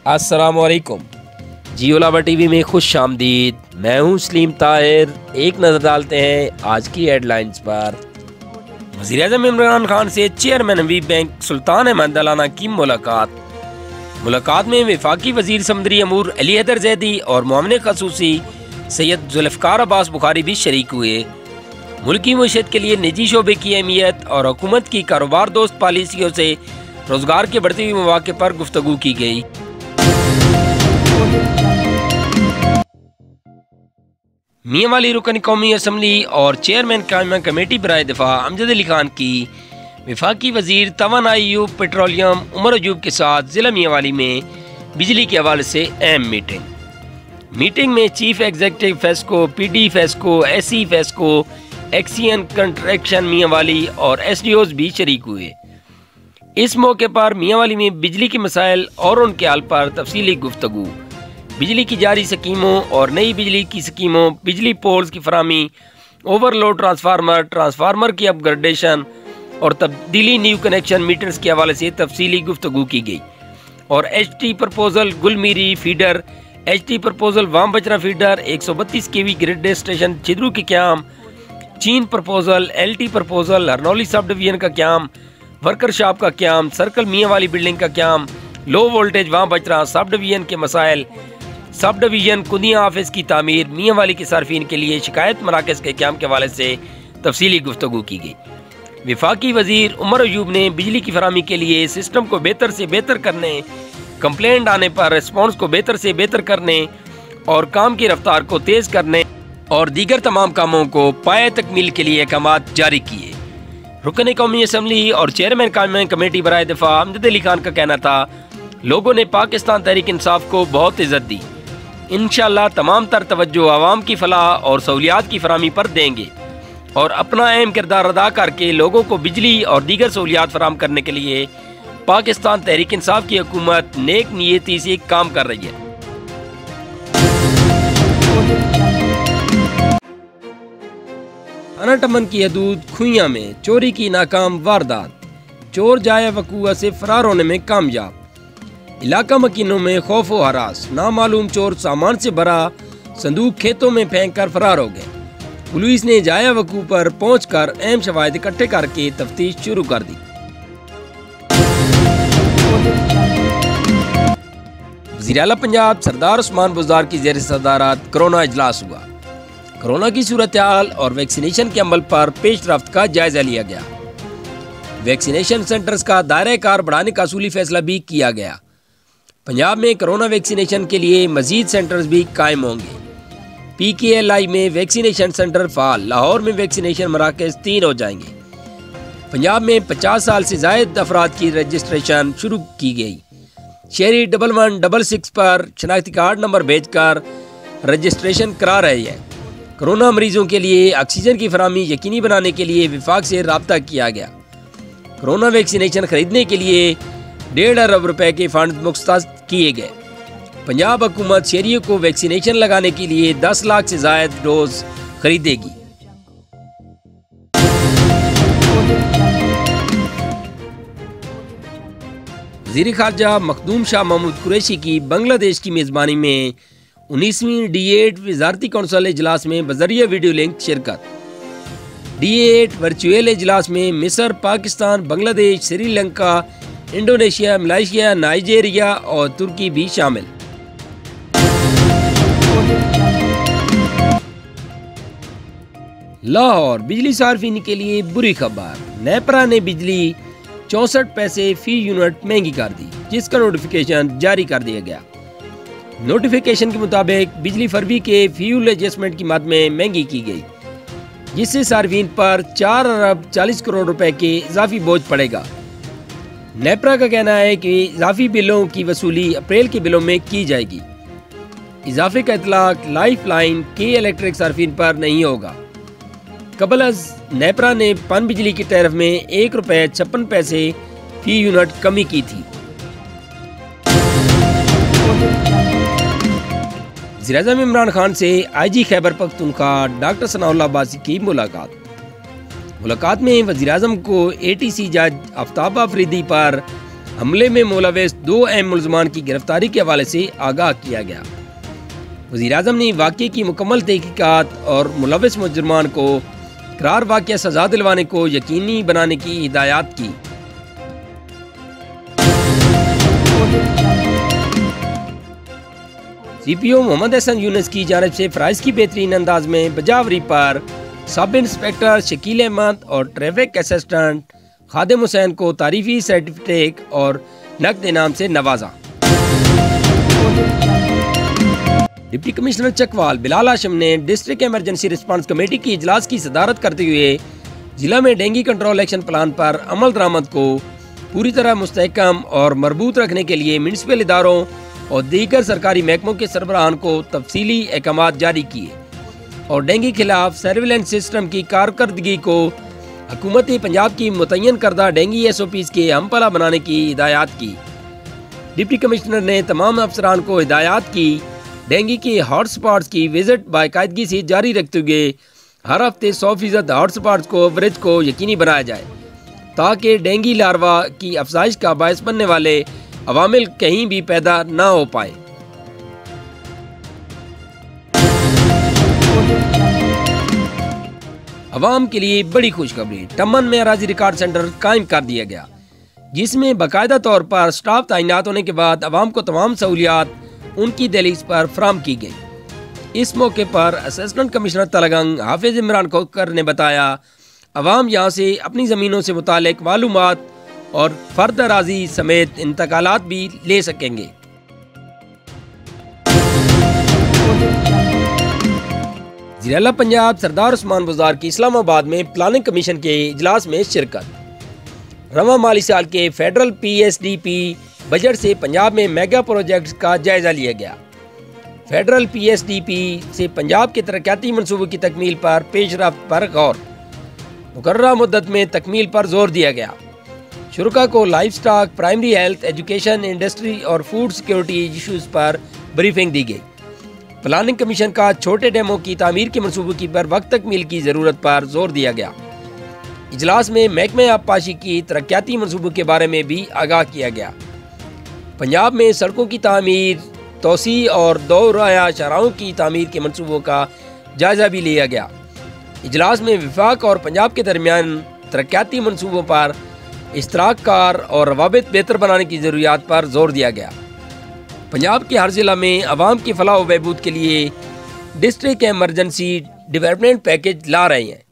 अस्सलाम वालेकुम। जियो लावा टीवी में खुश आमदीद। मैं हूँ सलीम ताहिर। एक नज़र डालते हैं आज की हेडलाइंस पर। वज़ीर-ए-आज़म इमरान खान से चेयरमैन हबीब बैंक सुल्तान अहमद अलाना की मुलाकात में वफाकी वज़ीर समंदरी अमूर अली हैदर जैदी और मुआविन ख़ुसूसी सैयद जुल्फ़िकार अब्बास बुखारी भी शरीक हुए। मुल्क की मईशत के लिए निजी शोबे की अहमियत और हुकूमत की कारोबार दोस्त पॉलिसियों से रोज़गार के बढ़ते हुए मौके पर गुफ्तगू की गई। मियांवाली रुकन कौमी असम्बली और चेयरमैन कायमा कमेटी बराए दिफा अमजद अली खान की वफाकी वज़ीर तवानाई पेट्रोलियम उमर अयूब के साथ ज़िला मियांवाली में बिजली के हवाले से अहम मीटिंग में chief executive FESCO, PD FESCO, SE FESCO, XEN construction Mianwali और एसडीओज भी शरीक हुए। इस मौके पर मियांवाली में बिजली के मसाइल और उनके हल पर तफसीली गुफ्तगू, बिजली की जारी स्कीमों और नई बिजली की स्कीमों, बिजली पोल्स की फरामी, ओवरलोड ट्रांसफार्मर की अपग्रेडेशन और तब्दीली न्यू कनेक्शन मीटर्स के हवाले से तफसीली गुफ्तगू की गई। और HT proposal Gulmiri feeder, HT proposal वाम बचरा feeder, 132 KV grid station Chidru के क्याम, चीन proposal, LT proposal, Harnauli sub division का क्याम, वर्कर शॉप का क्याम, सर्कल मियांवाली बिल्डिंग का क्याम, लो वोल्टेज वाम बचरा सब डिवीजन के मसाइल, सब डिवीजन कुदिया ऑफिस की तामीर, मियांवाली के सार्फिन के लिए शिकायत मराकज़ के क्याम के हवाले से तफसीली गुफ्तगू की गई। वफाकी वज़ीर उमर अयूब ने बिजली की फरामी के लिए सिस्टम को बेहतर से बेहतर करने, कंप्लेंट आने पर रिस्पॉन्स को बेहतर से बेहतर करने और काम की रफ्तार को तेज़ करने और दीगर तमाम कामों को पाए तकमील के लिए अहकामात जारी किए। रुकन कौमी असम्बली और चेयरमैन कायमा कमेटी बराए दिफा अमजद अली खान का कहना था, लोगों ने पाकिस्तान तहरीक इंसाफ को बहुत इज़्ज़त दी। इंशाअल्लाह तमाम तर तवज्जो आवाम की फलाह और सहूलियात की फरामी पर देंगे और अपना अहम किरदार अदा करके लोगों को बिजली और दीगर सहूलियात फराम करने के लिए पाकिस्तान तहरीक इंसाफ की हुकूमत नेक नियती से काम कर रही है। अनाटमन की हदूद खुइया में चोरी की नाकाम वारदात, चोर जाए वकूआ से फरार होने में कामयाब। इलाका मकीनों में खौफ व हरास, नामालूम चोर सामान से भरा संदूक खेतों में फेंक कर फरार हो गए। पुलिस ने जाया वकू पर पहुंचकर अहम शवाहिद इकट्ठे करके तफ्तीश शुरू कर दी। वज़ीर आला पंजाब सरदार उस्मान बुज़दार की ज़ेर सदारत कोरोना इजलास हुआ। कोरोना की सूरत हाल और वैक्सीनेशन के अमल पर पेश रफ्त का जायजा लिया गया। वैक्सीनेशन सेंटर्स का दायरा कार बढ़ाने का असूली फैसला भी किया गया। पंजाब में कोरोना वैक्सीनेशन के लिए मजीद सेंटर्स भी कायम होंगे। PKLI में वैक्सीनेशन सेंटर फाल, लाहौर में वैक्सीनेशन मराकज़ 3 हो जाएंगे। पंजाब में 50 साल से ज़ायद अफराद की रजिस्ट्रेशन शुरू की गई। शहरी 1166 पर शनाख्ती कार्ड नंबर भेजकर रजिस्ट्रेशन करा रहे हैं। कोरोना मरीजों के लिए ऑक्सीजन की फरामी यकीनी बनाने के लिए विफाक से रब्ता किया गया। कोरोना वैक्सीनेशन खरीदने के लिए 1.5 अरब रुपए के फंड मुख्तस किए गए। पंजाब हुकूमत शहरियों को वैक्सीनेशन लगाने के लिए 10 लाख से ज़ायद डोज खरीदेगी। वज़ीर ख़ारजा मखदूम शाह महमूद कुरैशी की बांग्लादेश की मेज़बानी में 19वीं D8 वज़ारती कौंसिल इजलास में बज़रिया वीडियो लिंक शिरकत। D8 वर्चुअल इजलास में मिस्र, Pakistan, Bangladesh, Sri Lanka, Indonesia, Malaysia, Nigeria और तुर्की भी शामिल। लाहौर बिजली सार्फिन के लिए बुरी खबर, नेपरा ने बिजली 64 पैसे फी यूनिट महंगी कर दी, जिसका नोटिफिकेशन जारी कर दिया गया। नोटिफिकेशन के मुताबिक बिजली फरवरी के फ्यूल एडजस्टमेंट की मद में महंगी की गई, जिससे सार्फिन पर 4 अरब 40 करोड़ रुपए के इजाफी बोझ पड़ेगा। नेपरा का कहना है कि इजाफी बिलों की वसूली अप्रैल के बिलों में की जाएगी। इजाफे का इतलाक लाइफ लाइन के इलेक्ट्रिक सार्फिन पर नहीं होगा। कबल अज नेपरा ने पन बिजली की टैरिफ में 1 रुपये 56 पैसे फी यूनिट कमी की थी। वज़ीर-ए-आज़म इमरान खान से IG खैबर पख्तूनख्वा डॉक्टर सनाउल्लाह अब्बासी की मुलाकात में वज़ीर-ए-आज़म को ATC जज आफ्ताब अफरीदी पर حملے میں ملوث 2 اہم ملزمان کی گرفتاری کے حوالے سے آگاہ کیا گیا۔ وزیر اعظم نے واقعے کی مکمل تحقیقات اور ملوث مجرمان کو قرار واقعہ سزا دلوانے کو یقینی بنانے کی ہدایات کی۔ سی پی او محمد حسن یونس کی جانب سے فرائض کی بہترین انداز میں بجاوری پر سب انسپکٹر شکیل احمد اور ٹریفک اسسٹنٹ خادم حسین کو تعریفی سرٹیفکیٹ اور نقد انعام سے نوازا۔ ڈپٹی کمشنر چکوال بلال ہاشم نے ڈسٹرکٹ ایمرجنسی رسپانس کمیٹی کی اجلاس کی صدارت کرتے ہوئے ضلع میں ڈینگی کنٹرول ایکشن پلان پر عمل درآمد کو پوری طرح مستحکم اور مربوط رکھنے کے لیے میونسپل اداروں اور دیگر سرکاری محکموں کے سربراہان کو تفصیلی احکامات جاری کیے اور ڈینگی خلاف سرویلنس سسٹم کی کارکردگی کو حکومت پنجاب کی متعین کردہ ڈینگی ایس او پیز کے ہم پلہ بنانے کی ہدایات کی۔ ڈپٹی کمشنر نے تمام افسران کو ہدایات کی ڈینگی کے ہاٹ سپاٹس کی وزٹ باقاعدگی سے جاری رکھتے ہوئے ہر ہفتے 100% ہاٹ سپاٹس کو کوریج کو یقینی بنایا جائے تاکہ ڈینگی لاروا کی افزائش کا باعث بننے والے عوامل کہیں بھی پیدا نہ ہو پائے۔ عوام کے لیے بڑی خوشخبری، ٹمن میں اراضی ریکارڈ سینٹر قائم کر دیا گیا جس میں باقاعدہ طور پر سٹاف تعینات ہونے کے بعد عوام کو تمام سہولیات ان کی دہلیز پر فراہم کی گئی۔ اس موقع پر اسسٹنٹ کمشنر تلگنگ حافظ عمران کھوکر نے بتایا عوام یہاں سے اپنی زمینوں سے متعلق معلومات اور فرد اراضی سمیت انتقالات بھی لے سکیں گے۔ وزیر اعلیٰ پنجاب سردار عثمان بزدار کی اسلام آباد میں پلاننگ کمیشن کے اجلاس میں شرکت۔ رواں مالی سال کے federal P S D P budget سے پنجاب میں میگا پروجیکٹس کا جائزہ لیا گیا۔ Federal P S D P سے پنجاب کے ترقیاتی منصوبوں کی تکمیل پر پیش رفت پر غور، مقررہ مدت میں تکمیل پر زور دیا گیا۔ شرکاء کو life stock, primary health, education, industry اور فوڈ سیکیورٹی ایشوز پر بریفنگ دی گئی۔ پلاننگ کمیشن کا چھوٹے ڈیموں کی تعمیر کے منصوبوں کی بر وقت تکمیل کی ضرورت پر زور دیا گیا۔ اجلاس میں محکمہ آبپاشی کی ترقیاتی منصوبوں کے بارے میں بھی آگاہ کیا گیا۔ پنجاب میں سڑکوں کی تعمیر، توسیع اور دو راہہ شاہراہوں کی تعمیر کے منصوبوں کا جائزہ بھی لیا گیا۔ اجلاس میں وفاق اور پنجاب کے درمیان ترقیاتی منصوبوں پر اشتراک کار اور روابط بہتر بنانے کی ضروریات پر زور دیا گیا۔ پنجاب کے ہر ضلع میں عوام کی فلاح و بہبود کے لیے ڈسٹرکٹ ایمرجنسی ڈیولپمنٹ پیکج لا رہے ہیں۔